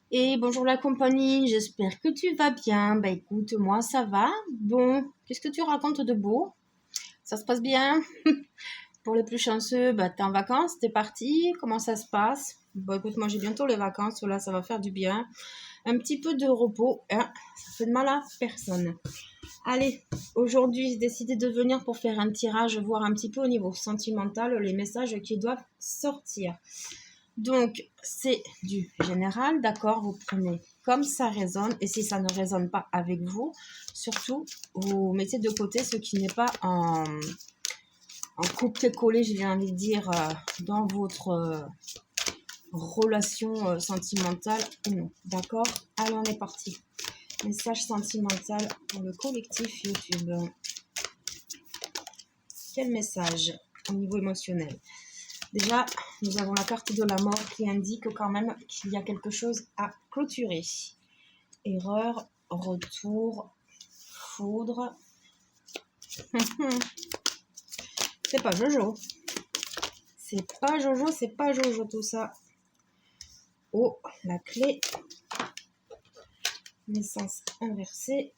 Et bonjour la compagnie, j'espère que tu vas bien. Bah écoute, moi ça va. Bon, qu'est-ce que tu racontes de beau? Ça se passe bien? Pour les plus chanceux, bah t'es en vacances, t'es parti, comment ça se passe? Bah écoute, moi j'ai bientôt les vacances, là ça va faire du bien. Un petit peu de repos, hein, ça fait de mal à personne. Allez, aujourd'hui j'ai décidé de venir pour faire un tirage, voir un petit peu au niveau sentimental les messages qui doivent sortir. Donc, c'est du général, d'accord? Vous prenez comme ça résonne, et si ça ne résonne pas avec vous, surtout, vous mettez de côté ce qui n'est pas en copier-coller, j'ai envie de dire, dans votre relation sentimentale ou non, d'accord? Allez, on est parti. Message sentimental pour le collectif YouTube. Quel message au niveau émotionnel? Déjà, nous avons la carte de la mort qui indique quand même qu'il y a quelque chose à clôturer. Erreur, retour, foudre. C'est pas Jojo. C'est pas Jojo, c'est pas Jojo tout ça. Oh, la clé. Naissance inversée.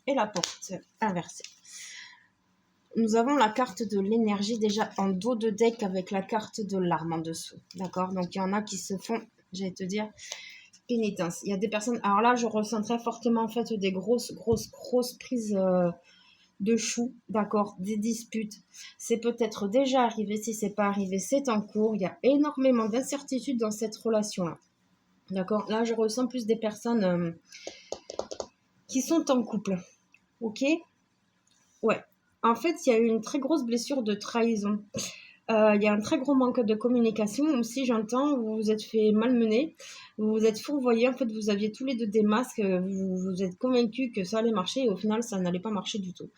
Et la porte inversée. Nous avons la carte de l'énergie déjà en dos de deck avec la carte de l'arme en dessous. D'accord? Donc il y en a qui se font, j'allais te dire, pénitence. Il y a des personnes. Alors là, je ressens très fortement en fait des grosses prises de chou, d'accord, des disputes. C'est peut-être déjà arrivé. Si c'est pas arrivé, c'est en cours. Il y a énormément d'incertitudes dans cette relation-là. D'accord. Là, je ressens plus des personnes qui sont en couple. Ok. Ouais. En fait, il y a eu une très grosse blessure de trahison. Il y a un très gros manque de communication. Aussi, j'entends, vous vous êtes fait malmener, vous vous êtes fourvoyé. En fait, vous aviez tous les deux des masques, vous vous êtes convaincus que ça allait marcher et au final, ça n'allait pas marcher du tout.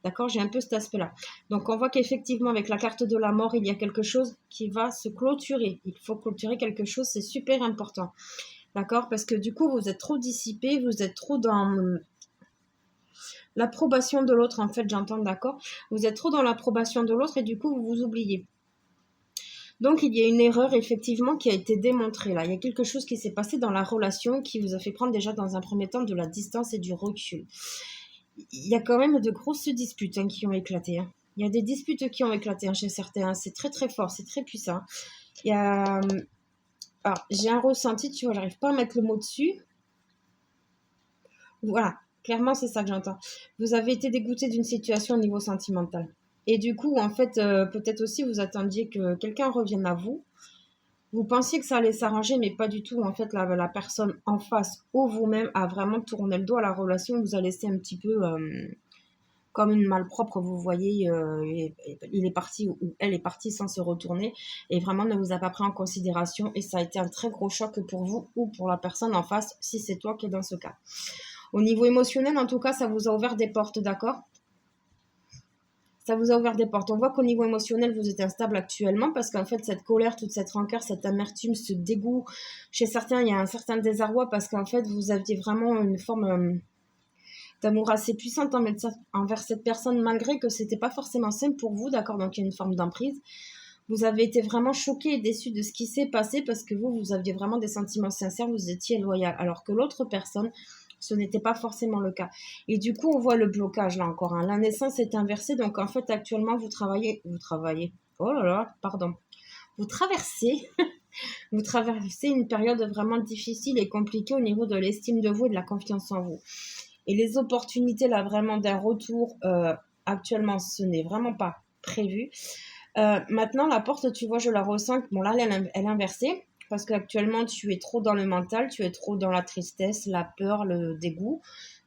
D'accord? J'ai un peu cet aspect-là. Donc, on voit qu'effectivement, avec la carte de la mort, il y a quelque chose qui va se clôturer. Il faut clôturer quelque chose, c'est super important. D'accord? Parce que du coup, vous êtes trop dissipé, vous êtes trop dans l'approbation de l'autre, en fait, j'entends, d'accord? Vous êtes trop dans l'approbation de l'autre et du coup, vous vous oubliez. Donc, il y a une erreur, effectivement, qui a été démontrée là. Il y a quelque chose qui s'est passé dans la relation qui vous a fait prendre déjà dans un premier temps de la distance et du recul. Il y a quand même de grosses disputes qui ont éclaté. Il y a des disputes qui ont éclaté chez certains. C'est très, très fort, c'est très puissant. Il y a... Alors, j'ai un ressenti, tu vois, j'arrive pas à mettre le mot dessus. Voilà, clairement, c'est ça que j'entends. Vous avez été dégoûté d'une situation au niveau sentimental. Et du coup, en fait, peut-être aussi vous attendiez que quelqu'un revienne à vous. Vous pensiez que ça allait s'arranger, mais pas du tout. En fait, la personne en face ou vous-même a vraiment tourné le dos à la relation, vous a laissé un petit peu comme une malpropre, vous voyez, il est parti ou elle est partie sans se retourner et vraiment ne vous a pas pris en considération et ça a été un très gros choc pour vous ou pour la personne en face si c'est toi qui es dans ce cas. Au niveau émotionnel, en tout cas, ça vous a ouvert des portes, d'accord? Ça vous a ouvert des portes. On voit qu'au niveau émotionnel, vous êtes instable actuellement parce qu'en fait, cette colère, toute cette rancœur, cette amertume, ce dégoût, chez certains, il y a un certain désarroi parce qu'en fait, vous aviez vraiment une forme d'amour assez puissante envers cette personne, malgré que c'était pas forcément simple pour vous, d'accord? Donc, il y a une forme d'emprise. Vous avez été vraiment choqué et déçu de ce qui s'est passé parce que vous aviez vraiment des sentiments sincères, vous étiez loyal, alors que l'autre personne, ce n'était pas forcément le cas. Et du coup, on voit le blocage là encore. La naissance est inversée, donc en fait, actuellement, vous travaillez, oh là là, pardon, vous traversez, vous traversez une période vraiment difficile et compliquée au niveau de l'estime de vous et de la confiance en vous. Et les opportunités là vraiment d'un retour, actuellement, ce n'est vraiment pas prévu. Maintenant, la porte, tu vois, je la ressens. Bon, là, elle est inversée. Parce qu'actuellement, tu es trop dans le mental, tu es trop dans la tristesse, la peur, le dégoût.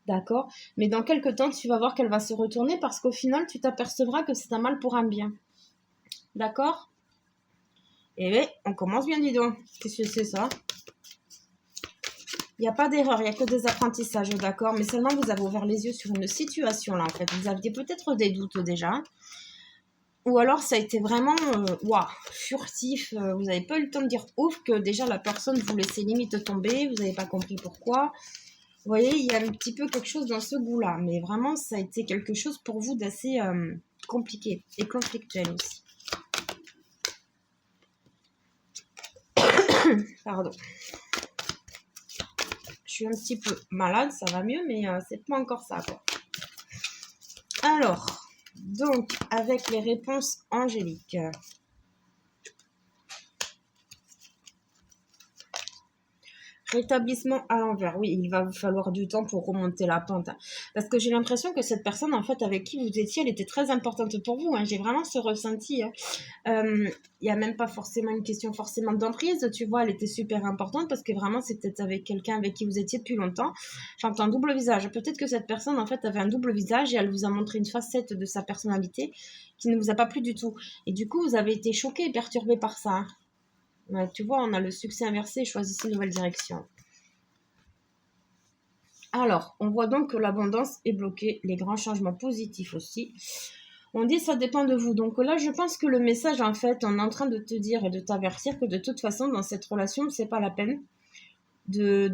D'accord? Mais dans quelques temps, tu vas voir qu'elle va se retourner parce qu'au final, tu t'apercevras que c'est un mal pour un bien. D'accord? Eh bien, on commence bien, dis donc. Qu'est-ce que c'est ça? Il n'y a pas d'erreur, il n'y a que des apprentissages, d'accord? Mais seulement, vous avez ouvert les yeux sur une situation, là, en fait. Vous aviez peut-être des doutes déjà. Ou alors ça a été vraiment furtif, vous n'avez pas eu le temps de dire ouf que déjà la personne vous laissait limite tomber, vous n'avez pas compris pourquoi. Vous voyez, il y a un petit peu quelque chose dans ce goût-là, mais vraiment ça a été quelque chose pour vous d'assez compliqué et conflictuel aussi. Pardon. Je suis un petit peu malade, ça va mieux, mais c'est pas encore ça, quoi. Alors, donc, avec les réponses angéliques. Rétablissement à l'envers. Oui, il va vous falloir du temps pour remonter la pente. Parce que j'ai l'impression que cette personne, en fait, avec qui vous étiez, elle était très importante pour vous. J'ai vraiment ce ressenti. Il n'y a même pas forcément une question forcément d'emprise, tu vois, elle était super importante parce que vraiment, c'était avec quelqu'un avec qui vous étiez depuis longtemps. J'entends un double visage. Peut-être que cette personne, en fait, avait un double visage et elle vous a montré une facette de sa personnalité qui ne vous a pas plu du tout. Et du coup, vous avez été choqué et perturbé par ça. Ouais, tu vois, on a le succès inversé, choisissez une nouvelle direction. Alors, on voit donc que l'abondance est bloquée, les grands changements positifs aussi. On dit ça dépend de vous. Donc là, je pense que le message, en fait, on est en train de te dire et de t'avertir que de toute façon, dans cette relation, c'est pas la peine de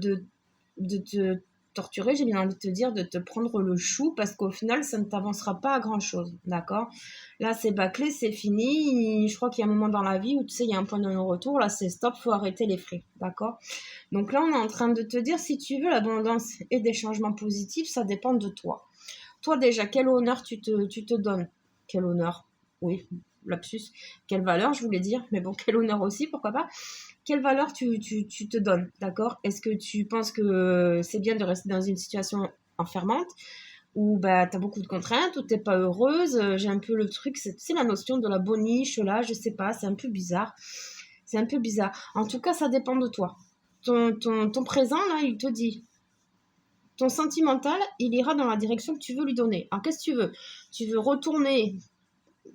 te torturer, j'ai bien envie de te dire, de te prendre le chou, parce qu'au final, ça ne t'avancera pas à grand-chose, d'accord? Là, c'est bâclé, c'est fini. Je crois qu'il y a un moment dans la vie où, tu sais, il y a un point de non-retour. Là, c'est stop, faut arrêter les frais, d'accord? Donc là, on est en train de te dire, si tu veux l'abondance et des changements positifs, ça dépend de toi. Toi, déjà, quel honneur tu te donnes? Quel honneur? Oui, lapsus. Quelle valeur, je voulais dire, mais bon, quel honneur aussi, pourquoi pas? Quelle valeur tu te donnes, d'accord? Est-ce que tu penses que c'est bien de rester dans une situation enfermante où bah, tu as beaucoup de contraintes, où tu n'es pas heureuse? J'ai un peu le truc, c'est la notion de la boniche, là, je sais pas, c'est un peu bizarre. C'est un peu bizarre. En tout cas, ça dépend de toi. Ton présent, là, il te dit. Ton sentimental, il ira dans la direction que tu veux lui donner. Alors, qu'est-ce que tu veux? Tu veux retourner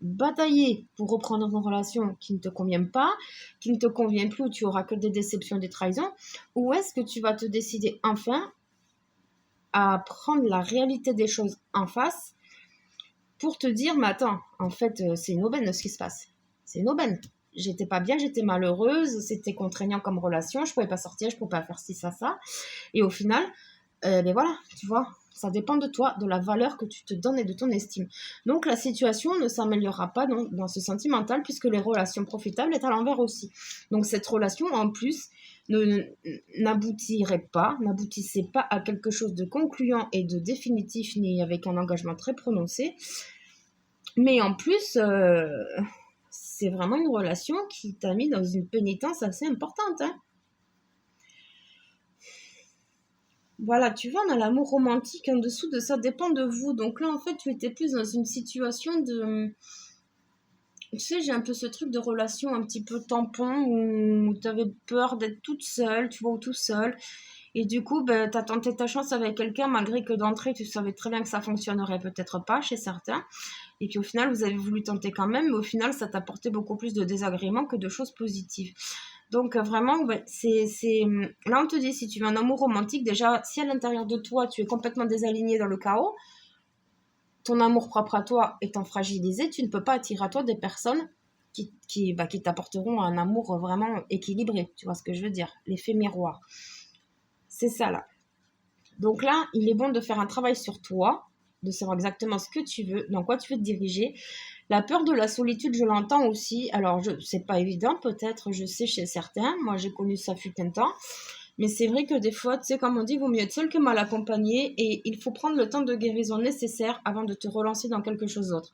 batailler pour reprendre une relation qui ne te convient pas, qui ne te convient plus, où tu auras que des déceptions, des trahisons, ou est-ce que tu vas te décider enfin à prendre la réalité des choses en face pour te dire, mais attends, en fait, c'est une aubaine ce qui se passe. C'est une aubaine. J'étais pas bien, j'étais malheureuse, c'était contraignant comme relation, je pouvais pas sortir, je pouvais pas faire ci, ça. Et au final, ben voilà, tu vois, ça dépend de toi, de la valeur que tu te donnes et de ton estime. Donc la situation ne s'améliorera pas dans ce sentimental puisque les relations profitables est à l'envers aussi. Donc cette relation en plus n'aboutissait pas à quelque chose de concluant et de définitif ni avec un engagement très prononcé. Mais en plus, c'est vraiment une relation qui t'a mis dans une pénitence assez importante, hein. Voilà, tu vois, on a l'amour romantique en dessous de ça dépend de vous. Donc là, en fait, tu étais plus dans une situation de... Tu sais, j'ai un peu ce truc de relation un petit peu tampon où tu avais peur d'être toute seule, tu vois, ou tout seul. Et du coup, ben, tu as tenté ta chance avec quelqu'un malgré que d'entrée, tu savais très bien que ça fonctionnerait peut-être pas chez certains. Et puis au final, vous avez voulu tenter quand même, mais au final, ça t'a apporté beaucoup plus de désagréments que de choses positives. Donc vraiment, ouais, là on te dit, si tu veux un amour romantique, déjà, si à l'intérieur de toi, tu es complètement désaligné dans le chaos, ton amour propre à toi étant fragilisé, tu ne peux pas attirer à toi des personnes qui t'apporteront un amour vraiment équilibré. Tu vois ce que je veux dire? L'effet miroir. C'est ça là. Donc là, il est bon de faire un travail sur toi, de savoir exactement ce que tu veux, dans quoi tu veux te diriger. La peur de la solitude, je l'entends aussi. Alors, c'est pas évident, peut-être, je sais, chez certains. Moi, j'ai connu ça fut un temps. Mais c'est vrai que des fois, tu sais, comme on dit, vaut mieux être seul que mal accompagné. Et il faut prendre le temps de guérison nécessaire avant de te relancer dans quelque chose d'autre.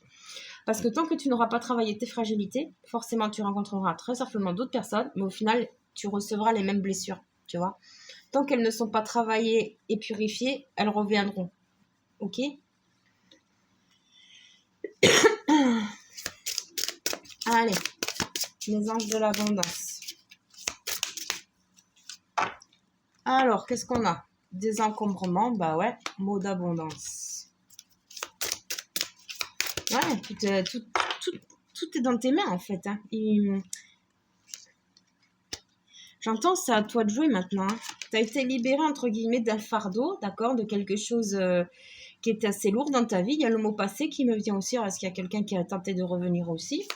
Parce que tant que tu n'auras pas travaillé tes fragilités, forcément, tu rencontreras très certainement d'autres personnes. Mais au final, tu recevras les mêmes blessures, tu vois. Tant qu'elles ne sont pas travaillées et purifiées, elles reviendront. Ok? Allez, les anges de l'abondance. Alors, qu'est-ce qu'on a? Des encombrements, bah ouais, mot d'abondance. Ouais, tout est dans tes mains en fait. Hein. J'entends, c'est à toi de jouer maintenant. Hein. Tu as été libéré entre guillemets d'un fardeau, d'accord, de quelque chose qui était assez lourd dans ta vie. Il y a le mot passé qui me vient aussi, parce qu'il y a quelqu'un qui a tenté de revenir aussi.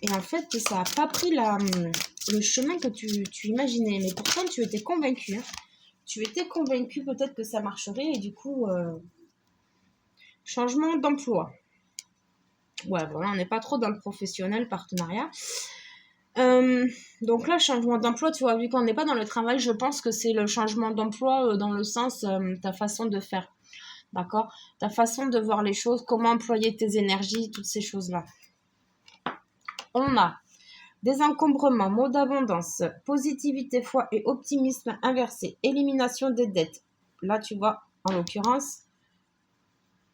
Et en fait, ça n'a pas pris le chemin que tu imaginais. Mais pourtant, tu étais convaincu. Hein. Tu étais convaincu peut-être que ça marcherait. Et du coup, changement d'emploi. Ouais, voilà, on n'est pas trop dans le professionnel, partenariat. Donc là, changement d'emploi, tu vois, vu qu'on n'est pas dans le travail, je pense que c'est le changement d'emploi dans le sens ta façon de faire, d'accord? Ta façon de voir les choses, comment employer tes énergies, toutes ces choses-là. On a des encombrements, mot d'abondance, positivité, foi et optimisme inversé, élimination des dettes. Là, tu vois, en l'occurrence,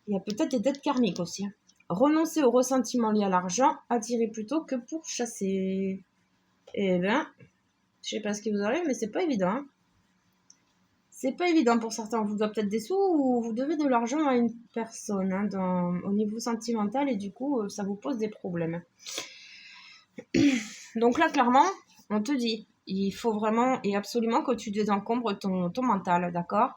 il y a peut-être des dettes karmiques aussi, hein. Renoncer au ressentiment lié à l'argent, attirer plutôt que pour chasser. Eh bien, je sais pas ce qui vous arrive, mais c'est pas évident, hein. C'est pas évident pour certains. On vous doit peut-être des sous ou vous devez de l'argent à une personne hein, au niveau sentimental et du coup, ça vous pose des problèmes. Donc là, clairement, on te dit, il faut vraiment et absolument que tu désencombres ton mental, d'accord?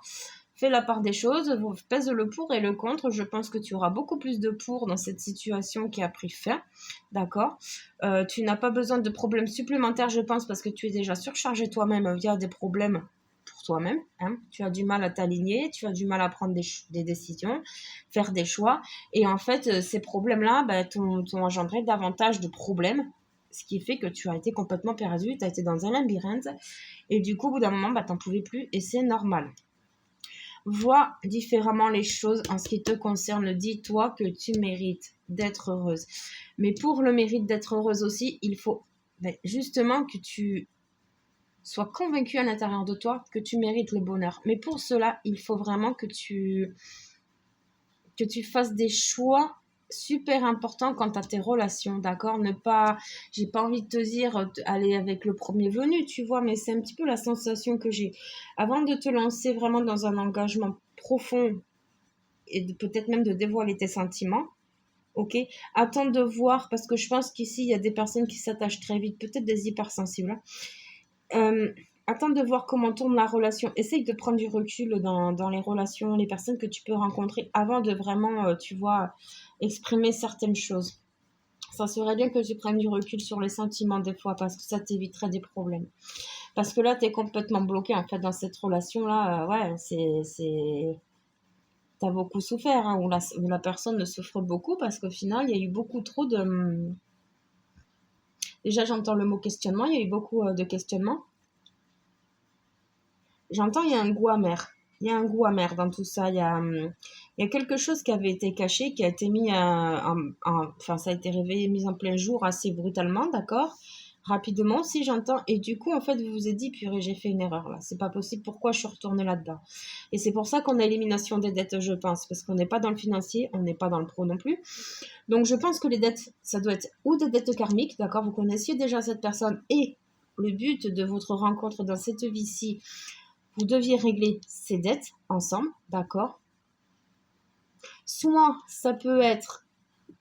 Fais la part des choses, pèse le pour et le contre. Je pense que tu auras beaucoup plus de pour dans cette situation qui a pris fin, d'accord? Tu n'as pas besoin de problèmes supplémentaires, je pense, parce que tu es déjà surchargé toi-même via des problèmes pour toi-même, hein. Tu as du mal à t'aligner, tu as du mal à prendre des décisions, faire des choix. Et en fait, ces problèmes-là t'ont engendré davantage de problèmes, ce qui fait que tu as été complètement perdu, tu as été dans un labyrinthe. Et du coup, au bout d'un moment, t'en pouvais plus et c'est normal. Vois différemment les choses en ce qui te concerne. Dis-toi que tu mérites d'être heureuse. Mais pour le mérite d'être heureuse aussi, il faut justement que tu sois convaincu à l'intérieur de toi que tu mérites le bonheur. Mais pour cela, il faut vraiment que tu fasses des choix super importants quant à tes relations, d'accord? J'ai pas envie de te dire aller avec le premier venu, tu vois, mais c'est un petit peu la sensation que j'ai. Avant de te lancer vraiment dans un engagement profond et peut-être même de dévoiler tes sentiments, ok? Attends de voir, parce que je pense qu'ici, il y a des personnes qui s'attachent très vite, peut-être des hypersensibles, hein. Attends de voir comment tourne la relation. Essaye de prendre du recul dans les relations, les personnes que tu peux rencontrer avant de vraiment, tu vois, exprimer certaines choses. Ça serait bien que tu prennes du recul sur les sentiments des fois parce que ça t'éviterait des problèmes. Parce que là, tu es complètement bloqué en fait dans cette relation-là. Ouais, t'as beaucoup souffert hein, où la personne ne souffre beaucoup parce qu'au final, il y a eu beaucoup trop de... Déjà, j'entends le mot questionnement, il y a eu beaucoup de questionnements. J'entends, il y a un goût amer. Il y a un goût amer dans tout ça. Il y a quelque chose qui avait été caché, qui a été mis enfin, ça a été réveillé, mis en plein jour assez brutalement, d'accord? Rapidement, si j'entends. Et du coup, en fait, vous vous êtes dit, purée, j'ai fait une erreur là. C'est pas possible. Pourquoi je suis retournée là-dedans? Et c'est pour ça qu'on a élimination des dettes, je pense. Parce qu'on n'est pas dans le financier, on n'est pas dans le pro non plus. Donc, je pense que les dettes, ça doit être ou des dettes karmiques, d'accord? Vous connaissiez déjà cette personne et le but de votre rencontre dans cette vie-ci, vous deviez régler ces dettes ensemble, d'accord? Soit ça peut être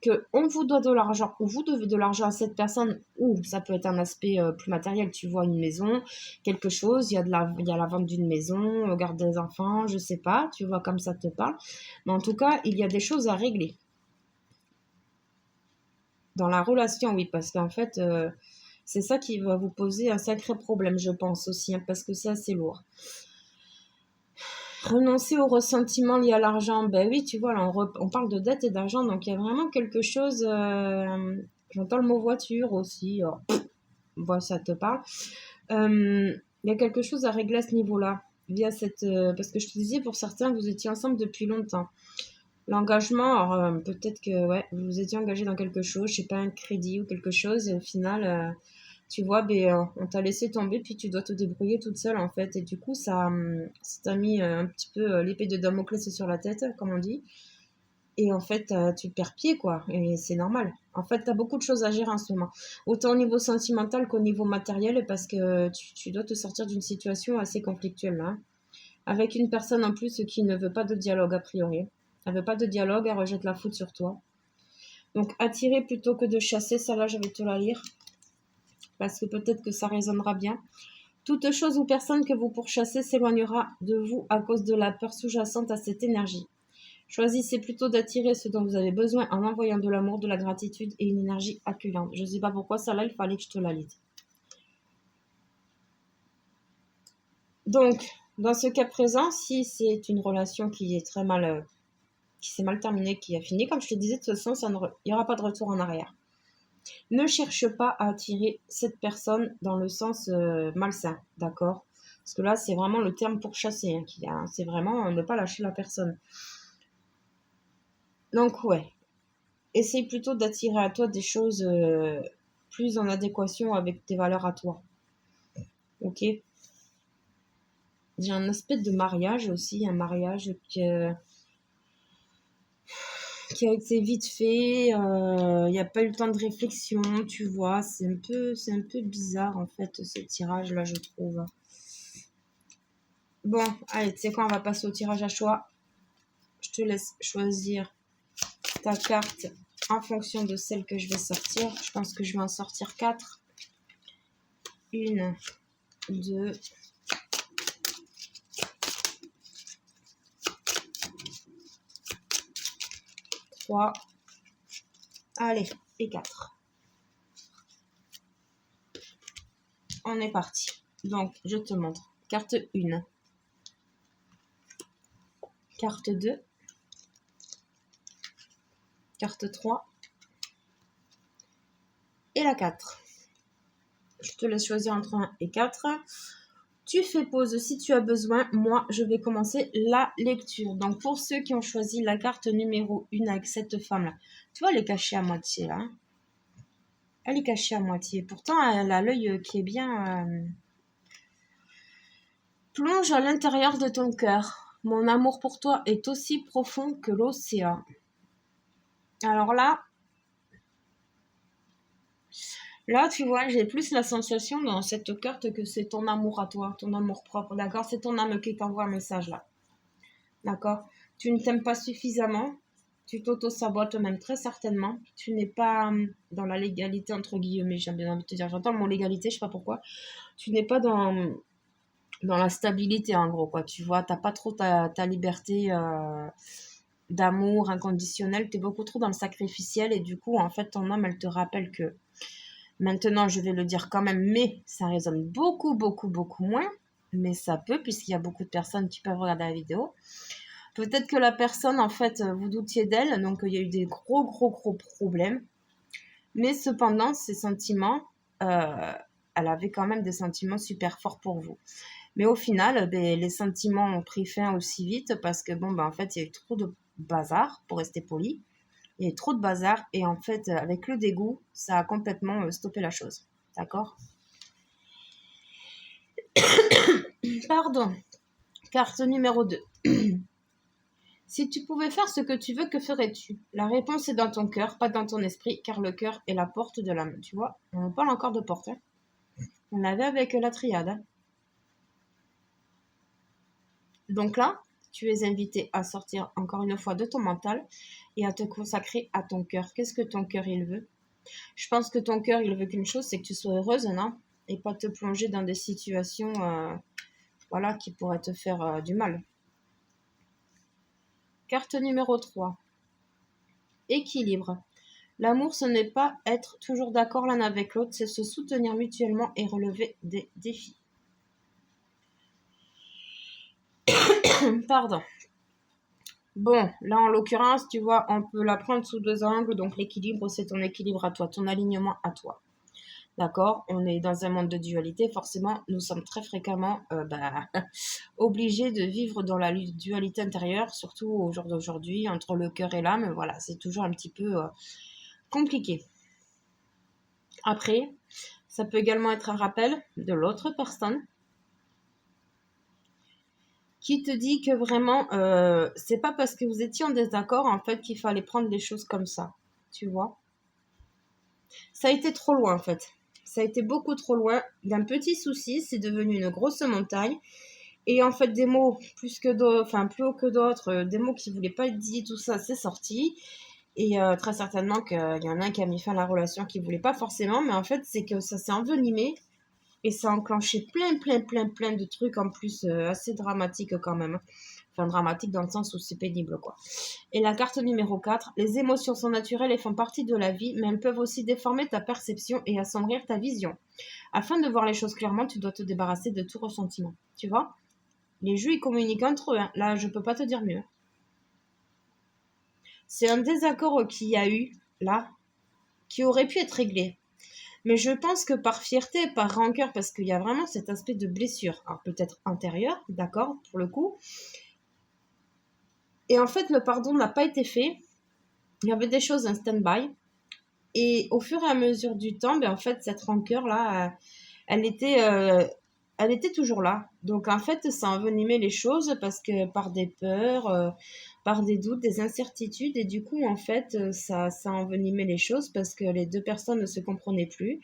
que on vous doit de l'argent ou vous devez de l'argent à cette personne, ou ça peut être un aspect plus matériel, tu vois, une maison, quelque chose, il y a la vente d'une maison, garde des enfants, je sais pas, tu vois, comme ça te parle. Mais en tout cas, il y a des choses à régler. Dans la relation, oui, parce qu'en fait, c'est ça qui va vous poser un sacré problème, je pense aussi, hein, parce que c'est assez lourd. Renoncer au ressentiment lié à l'argent, ben oui, tu vois, là, on parle de dette et d'argent, donc il y a vraiment quelque chose. J'entends le mot voiture aussi. Oh, voilà, ça te parle. Il y a quelque chose à régler à ce niveau-là, via cette. Parce que je te disais, pour certains, vous étiez ensemble depuis longtemps. L'engagement, alors peut-être que ouais, vous vous étiez engagé dans quelque chose, je sais pas, un crédit ou quelque chose, et au final, tu vois, on t'a laissé tomber, puis tu dois te débrouiller toute seule en fait. Et du coup, ça t'a mis un petit peu l'épée de Damoclès sur la tête, comme on dit. Et en fait, tu perds pied, quoi. Et c'est normal. En fait, tu as beaucoup de choses à gérer en ce moment. Autant au niveau sentimental qu'au niveau matériel, parce que tu dois te sortir d'une situation assez conflictuelle, là, hein. Avec une personne en plus qui ne veut pas de dialogue, a priori. Elle veut pas de dialogue, elle rejette la faute sur toi. Donc, attirer plutôt que de chasser, ça là, je vais te la lire. Parce que peut-être que ça résonnera bien. Toute chose ou personne que vous pourchassez s'éloignera de vous à cause de la peur sous-jacente à cette énergie. Choisissez plutôt d'attirer ce dont vous avez besoin en envoyant de l'amour, de la gratitude et une énergie accueillante. Je ne sais pas pourquoi ça là, il fallait que je te la lise. Donc, dans ce cas présent, si c'est une relation qui est très qui s'est mal terminée, qui a fini, comme je te disais, de toute façon, il n'y aura pas de retour en arrière. Ne cherche pas à attirer cette personne dans le sens malsain, d'accord? Parce que là, c'est vraiment le terme pour chasser, hein, c'est vraiment ne pas lâcher la personne. Donc, ouais, essaye plutôt d'attirer à toi des choses plus en adéquation avec tes valeurs à toi, ok? J'ai un aspect de mariage aussi, un mariage qui a été vite fait, il n'y a pas eu le temps de réflexion, tu vois, c'est un peu bizarre en fait ce tirage-là, je trouve. Bon, allez, tu sais quoi, on va passer au tirage à choix. Je te laisse choisir ta carte en fonction de celle que je vais sortir. Je pense que je vais en sortir 4. 1, 2, 3, allez, et 4. On est parti. Donc, je te montre. Carte 1. Carte 2. Carte 3. Et la 4. Je te laisse choisir entre 1 et 4. Tu fais pause si tu as besoin. Moi, je vais commencer la lecture. Donc, pour ceux qui ont choisi la carte numéro 1 avec cette femme-là, tu vois, elle est cachée à moitié, là. Elle est cachée à moitié. Pourtant, elle a l'œil qui est bien... Plonge à l'intérieur de ton cœur. Mon amour pour toi est aussi profond que l'océan. Alors là, tu vois, j'ai plus la sensation dans cette carte que c'est ton amour à toi, ton amour propre, d'accord? C'est ton âme qui t'envoie un message là, d'accord? Tu ne t'aimes pas suffisamment, tu t'auto-sabotes même très certainement, tu n'es pas dans la légalité, entre guillemets, j'ai bien envie de te dire, j'entends le mot légalité, je sais pas pourquoi, tu n'es pas dans la stabilité en gros, quoi, tu vois, t'as pas trop ta liberté d'amour inconditionnel, tu es beaucoup trop dans le sacrificiel et du coup, en fait, ton âme, elle te rappelle que maintenant, je vais le dire quand même, mais ça résonne beaucoup, beaucoup, beaucoup moins. Mais ça peut, puisqu'il y a beaucoup de personnes qui peuvent regarder la vidéo. Peut-être que la personne, en fait, vous doutiez d'elle, donc il y a eu des gros, gros, gros problèmes. Mais cependant, ces sentiments, elle avait quand même des sentiments super forts pour vous. Mais au final, ben, les sentiments ont pris fin aussi vite parce que, bon, ben, en fait, il y a eu trop de bazar, pour rester poli. Il y a trop de bazar et en fait, avec le dégoût, ça a complètement stoppé la chose. D'accord? Pardon. Carte numéro 2. Si tu pouvais faire ce que tu veux, que ferais-tu? La réponse est dans ton cœur, pas dans ton esprit, car le cœur est la porte de l'âme. Tu vois, on parle encore de porte. Hein. On l'avait avec la triade. Hein. Donc là, tu es invité à sortir encore une fois de ton mental et à te consacrer à ton cœur. Qu'est-ce que ton cœur, il veut? Je pense que ton cœur, il veut qu'une chose, c'est que tu sois heureuse, non? Et pas te plonger dans des situations voilà, qui pourraient te faire du mal. Carte numéro 3. Équilibre. L'amour, ce n'est pas être toujours d'accord l'un avec l'autre, c'est se soutenir mutuellement et relever des défis. Pardon. Bon, là en l'occurrence, tu vois, on peut la prendre sous 2 angles. Donc l'équilibre, c'est ton équilibre à toi, ton alignement à toi. D'accord? On est dans un monde de dualité. Forcément, nous sommes très fréquemment obligés de vivre dans la dualité intérieure, surtout au jour d'aujourd'hui, entre le cœur et l'âme. Voilà, c'est toujours un petit peu compliqué. Après, ça peut également être un rappel de l'autre personne qui te dit que vraiment, c'est pas parce que vous étiez en désaccord, en fait, qu'il fallait prendre les choses comme ça. Tu vois? Ça a été trop loin, en fait. Ça a été beaucoup trop loin. D'un petit souci, c'est devenu une grosse montagne. Et en fait, des mots plus que d'autres, enfin plus haut que d'autres, des mots qui voulaient pas être dits, tout ça, c'est sorti. Et très certainement qu'il y en a un qui a mis fin à la relation qui voulait pas forcément, mais en fait, c'est que ça s'est envenimé et ça a enclenché plein de trucs en plus assez dramatiques quand même. Enfin, dramatique dans le sens où c'est pénible, quoi. Et la carte numéro 4, les émotions sont naturelles et font partie de la vie, mais elles peuvent aussi déformer ta perception et assombrir ta vision. Afin de voir les choses clairement, tu dois te débarrasser de tout ressentiment. Tu vois? Les jeux, ils communiquent entre eux. Hein. Là, je peux pas te dire mieux. C'est un désaccord qu'il y a eu, là, qui aurait pu être réglé. Mais je pense que par fierté, par rancœur, parce qu'il y a vraiment cet aspect de blessure, alors peut-être intérieure, d'accord, pour le coup. Et en fait, le pardon n'a pas été fait. Il y avait des choses en stand-by. Et au fur et à mesure du temps, ben, en fait, cette rancœur-là, elle était, euh, elle était toujours là. Donc, en fait, ça envenimait les choses parce que par des peurs, par des doutes, des incertitudes. Et du coup, en fait, ça envenimait les choses parce que les deux personnes ne se comprenaient plus,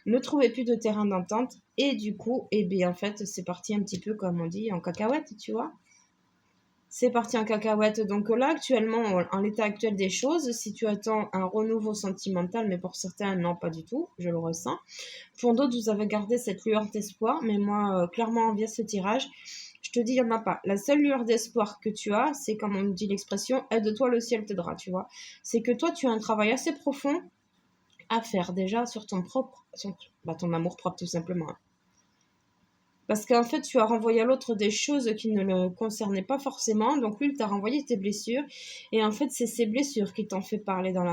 ne trouvaient plus de terrain d'entente. Et du coup, eh bien, en fait, c'est parti un petit peu, comme on dit, en cacahuète, tu vois. C'est parti en cacahuète. Donc là, actuellement, en l'état actuel des choses, si tu attends un renouveau sentimental, mais pour certains, non, pas du tout, je le ressens. Pour d'autres, vous avez gardé cette lueur d'espoir, mais moi, clairement, via ce tirage, je te dis, il n'y en a pas. La seule lueur d'espoir que tu as, c'est comme on dit l'expression, aide-toi, le ciel t'aidera, tu vois. C'est que toi, tu as un travail assez profond à faire déjà sur ton propre, ton amour propre, tout simplement. Parce qu'en fait, tu as renvoyé à l'autre des choses qui ne le concernaient pas forcément. Donc lui, il t'a renvoyé tes blessures. Et en fait, c'est ces blessures qui t'ont fait parler dans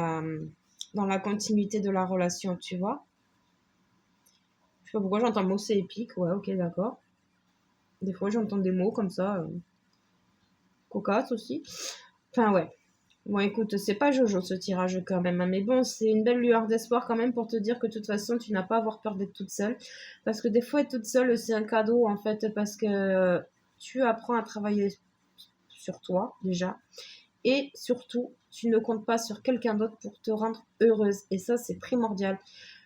la continuité de la relation, tu vois. Je sais pas pourquoi j'entends le mot c'est épique. Ouais, ok, d'accord. Des fois, j'entends des mots comme ça. Cocasse aussi. Enfin, ouais. Bon, écoute, c'est pas Jojo ce tirage quand même, hein, mais bon, c'est une belle lueur d'espoir quand même pour te dire que de toute façon, tu n'as pas à avoir peur d'être toute seule. Parce que des fois, être toute seule, c'est un cadeau en fait, parce que tu apprends à travailler sur toi déjà. Et surtout, tu ne comptes pas sur quelqu'un d'autre pour te rendre heureuse. Et ça, c'est primordial.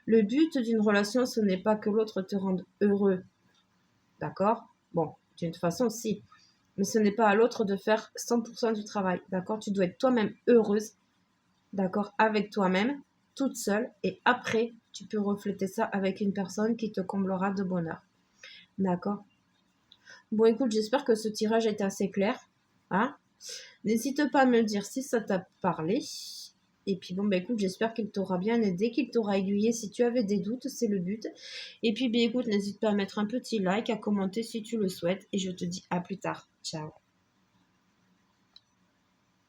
Le but d'une relation, ce n'est pas que l'autre te rende heureux. D'accord? Bon, d'une façon, si. Mais ce n'est pas à l'autre de faire 100% du travail. D'accord? Tu dois être toi-même heureuse, d'accord, avec toi-même, toute seule, et après, tu peux refléter ça avec une personne qui te comblera de bonheur. D'accord? Bon, écoute, j'espère que ce tirage est assez clair. Hein? N'hésite pas à me dire si ça t'a parlé. Et puis bon, bah écoute, j'espère qu'il t'aura bien aidé, qu'il t'aura aiguillé. Si tu avais des doutes, c'est le but. Et puis, bah écoute, n'hésite pas à mettre un petit like, à commenter si tu le souhaites. Et je te dis à plus tard. Ciao.